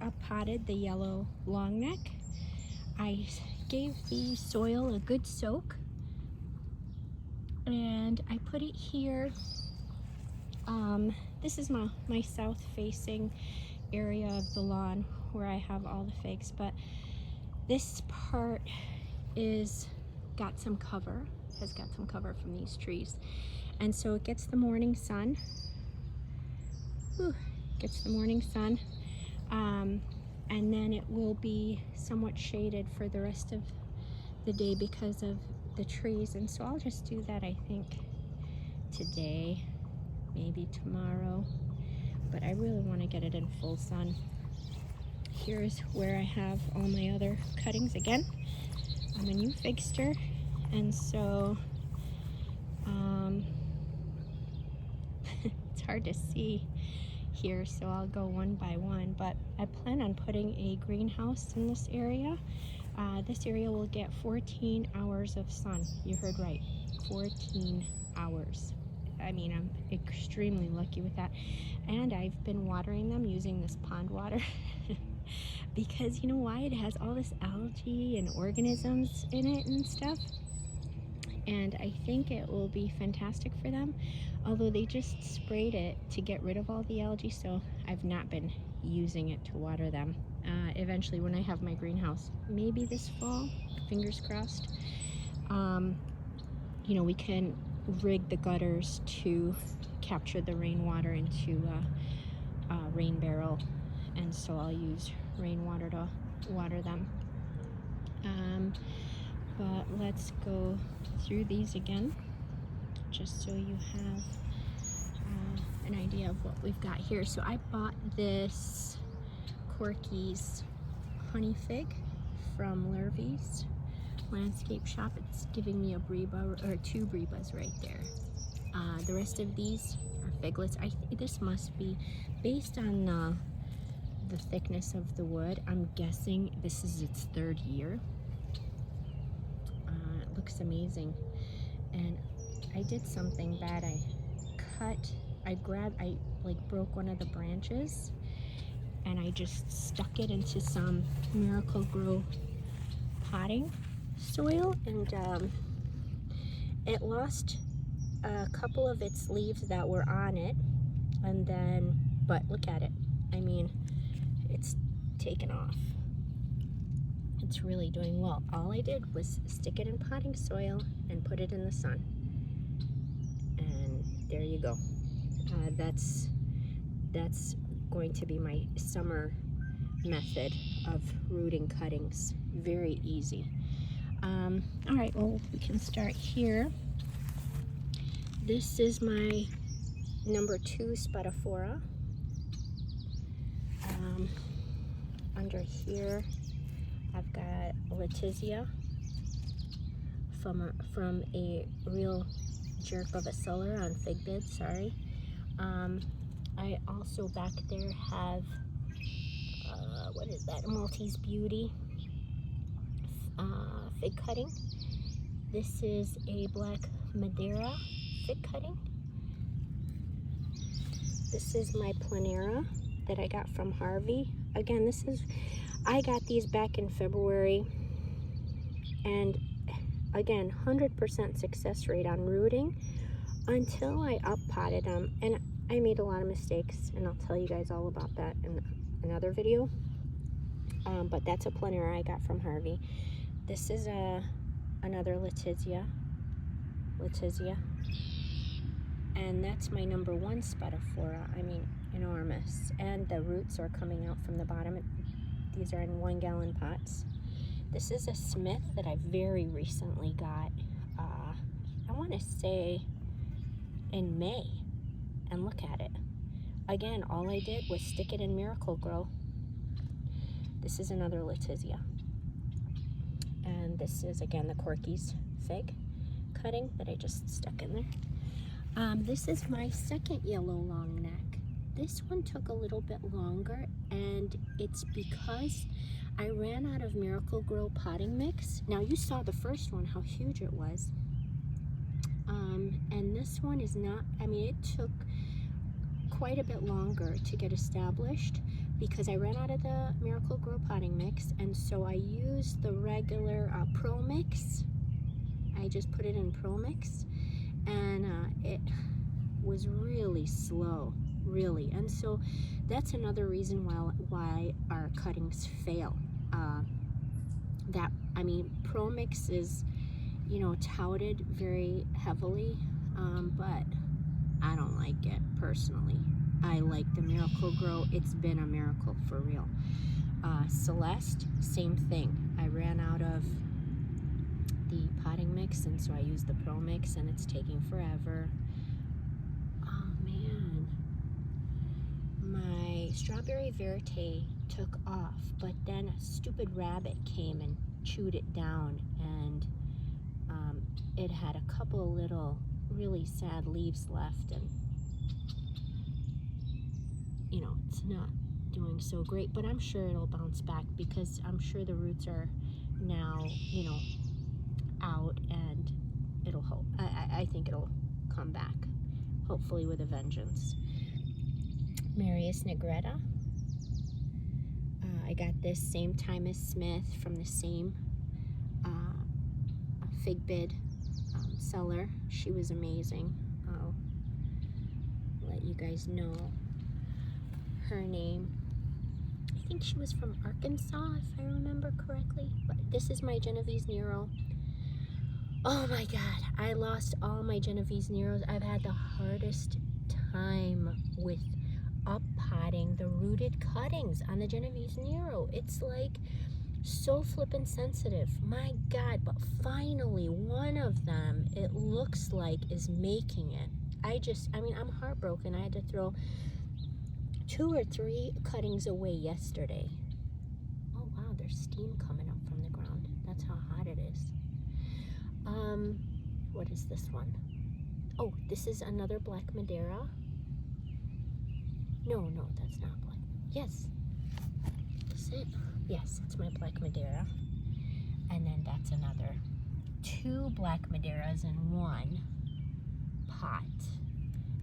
up potted the yellow long neck. I gave the soil a good soak, and I put it here. This is my south facing area of the lawn where I have all the figs, but this part has got some cover from these trees, and so it gets the morning sun. Gets the morning sun, and then it will be somewhat shaded for the rest of the day because of the trees. And so I'll just do that, I think, today, maybe tomorrow, but I really want to get it in full sun. Here's where I have all my other cuttings. Again, I'm a new figster, and so it's hard to see here, so I'll go one by one, but I plan on putting a greenhouse in this area. This area will get 14 hours of sun. You heard right, 14 hours. I mean, I'm extremely lucky with that. And I've been watering them using this pond water because you know why? It has all this algae and organisms in it and stuff, and I think it will be fantastic for them, although they just sprayed it to get rid of all the algae, so I've not been using it to water them. Eventually, when I have my greenhouse, maybe this fall, fingers crossed, you know, we can rig the gutters to capture the rainwater into a rain barrel, and so I'll use rainwater to water them. But let's go through these again, just so you have an idea of what we've got here. So I bought this Corky's honey fig from Lurvy's landscape shop. It's giving me a breba, or 2 brebas right there. The rest of these are figlets. This must be, based on the thickness of the wood, I'm guessing this is its 3rd year. It looks amazing. And I did something bad. I broke one of the branches, and I just stuck it into some Miracle-Gro potting soil, and it lost a couple of its leaves that were on it, and then, but look at it. I mean, it's taken off. It's really doing well. All I did was stick it in potting soil and put it in the sun, and there you go. That's going to be my summer method of rooting cuttings. Very easy. All right, well, we can start here. This is my number 2 Spatafora. Under here, I've got Letizia from a real jerk of a seller on FigBid, sorry. I also back there have, what is that, Maltese Beauty fig cutting. This is a Black Madeira fig cutting. This is my Planera that I got from Harvey. Again, I got these back in February, and again, 100% success rate on rooting until I up potted them, and I made a lot of mistakes, and I'll tell you guys all about that in another video. But that's a Planera I got from Harvey. This is another Letizia, and that's my number 1 Spatafora. I mean, enormous, and the roots are coming out from the bottom. These are in 1-gallon pots. This is a Smith that I very recently got, I want to say in May, and look at it. Again, all I did was stick it in Miracle-Gro. This is another Letizia, and this is again the Corky's fig cutting that I just stuck in there. This is my 2nd yellow long neck. This one took a little bit longer, and it's because I ran out of Miracle-Gro potting mix. Now, you saw the first one, how huge it was. And this one is not, I mean, it took quite a bit longer to get established, because I ran out of the Miracle-Gro potting mix, and so I used the regular Pro Mix. I just put it in Pro Mix, and it was really slow, really. And so that's another reason why our cuttings fail. Pro Mix is, touted very heavily, but I don't like it personally. I like the Miracle-Gro. It's been a miracle for real. Celeste, same thing. I ran out of the potting mix, and so I used the Pro Mix, and it's taking forever. Oh man, my Strawberry Verte took off, but then a stupid rabbit came and chewed it down, and it had a couple little really sad leaves left, and it's not doing so great, but I'm sure it'll bounce back, because I'm sure the roots are now out, and it'll hope. I think it'll come back, hopefully with a vengeance. Marius Negretta. I got this same time as Smith from the same Fig Bid seller. She was amazing. I'll let you guys know her name. I think she was from Arkansas, if I remember correctly. But this is my Genovese Nero. Oh my God, I lost all my Genovese Neros. I've had the hardest time with up-potting the rooted cuttings on the Genovese Nero. It's like so flippin' sensitive. My God, but finally one of them, it looks like, is making it. I'm heartbroken. I had to throw 2 or 3 cuttings away yesterday. Oh wow, there's steam coming up from the ground. That's how hot it is. What is this one? Oh, this is another Black Madeira. No, that's not black. Yes. Is it? Yes, it's my Black Madeira. And then that's another 2 Black Madeiras in 1 pot.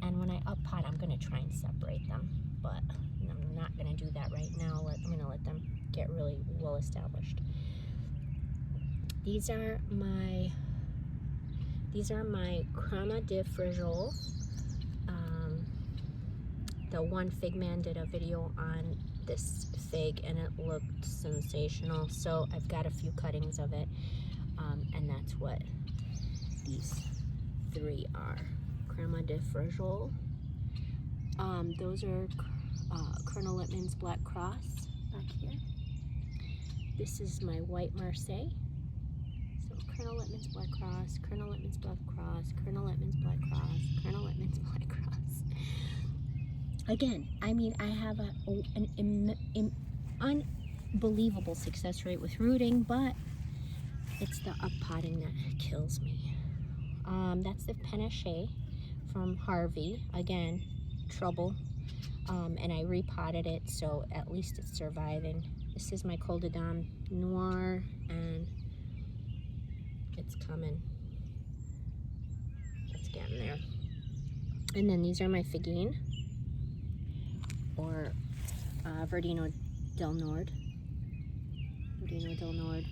And when I up pot, I'm going to try and separate them, but I'm not going to do that right now. I'm going to let them get really well established. These are my Crema de Frejol. The one fig man did a video on this fig, and it looked sensational. So I've got a few cuttings of it, and that's what these 3 are. Crema de Frejol. Those are Colonel Littman's Black Cross back here. This is my White Marseille. So Colonel Littman's Black Cross, Colonel Littman's Black Cross, Colonel Littman's Black Cross, Colonel Littman's Black Cross. Again, I have an unbelievable success rate with rooting, but it's the up-potting that kills me. That's the Panache from Harvey. Again, trouble. And I repotted it, so at least it's surviving. This is my Col de Dame Noir, and it's coming. It's getting there. And then these are my Figine, or Verdino del Nord. Verdino del Nord.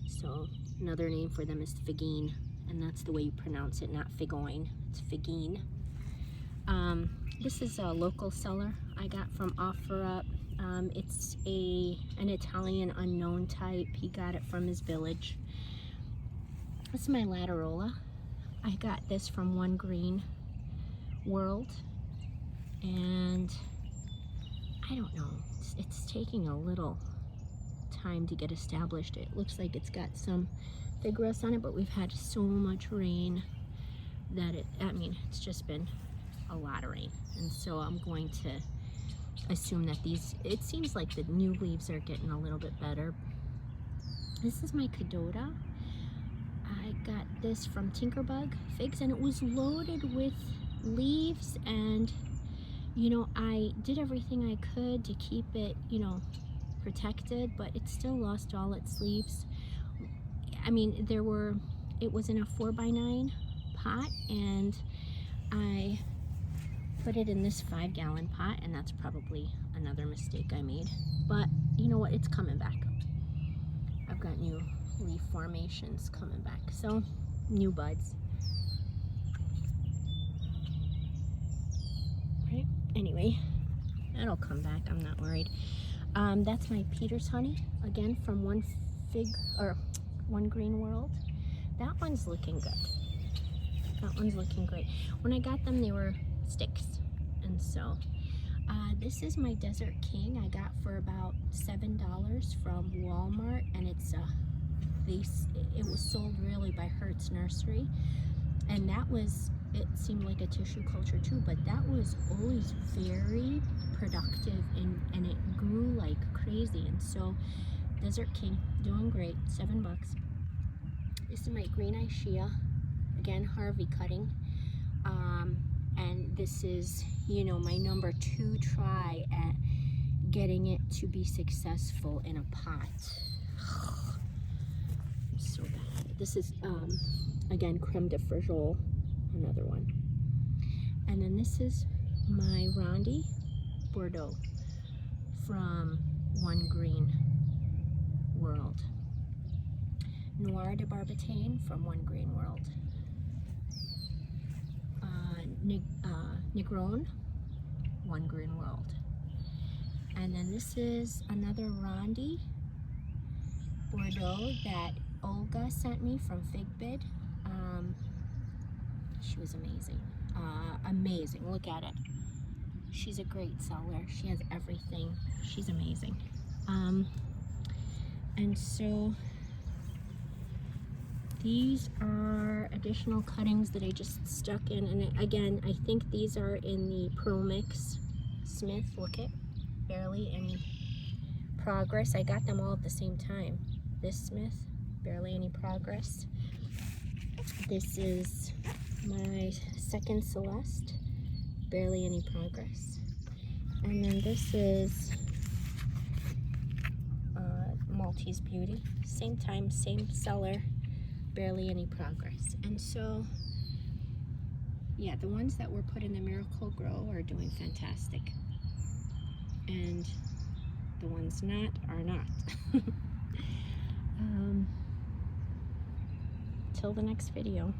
So another name for them is Figine, and that's the way you pronounce it, not Figoine. It's Figine. This is a local seller I got from OfferUp. It's an Italian unknown type. He got it from his village. This is my Latarola. I got this from One Green World, and I don't know, it's taking a little time to get established. It looks like it's got some fig rust on it, but we've had so much rain that it's just been a lot of rain, and so I'm going to assume that it seems like the new leaves are getting a little bit better. This is my Cadota. I got this from Tinkerbug Figs, and it was loaded with leaves, and I did everything I could to keep it protected, but it still lost all its leaves. It was in a 4x9 pot, and I put it in this 5-gallon pot, and that's probably another mistake I made. But you know what? It's coming back. I've got new leaf formations coming back. So, new buds. Right? Anyway, that'll come back. I'm not worried. That's my Peter's honey, again, from One Green World. That one's looking good. That one's looking great. When I got them, they were sticks. And so, this is my Desert King. I got for about $7 from Walmart, and it was sold really by Hertz Nursery. And it seemed like a tissue culture too, but that was always very productive, and it grew like crazy. And so, Desert King, doing great, $7. This is my Green Eye Shea, again, Harvey cutting. And this is, you know, my number 2 try at getting it to be successful in a pot. I'm so bad. This is, again, Creme de Frajol, another one. And then this is my Rondi Bordeaux from One Green World. Noir de Barbatane from One Green World. Negron, One Green World. And then this is another Rondi Bordeaux that Olga sent me from Figbid. She was amazing. Amazing. Look at it. She's a great seller. She has everything. She's amazing. And so these are additional cuttings that I just stuck in, and again, I think these are in the Pro Mix Smith. Look at, barely any progress. I got them all at the same time. This Smith, barely any progress. This is my second Celeste, barely any progress. And then this is Maltese Beauty, same time, same seller, barely any progress. And so, yeah, the ones that were put in the Miracle-Gro are doing fantastic, and the ones not are not. Till the next video.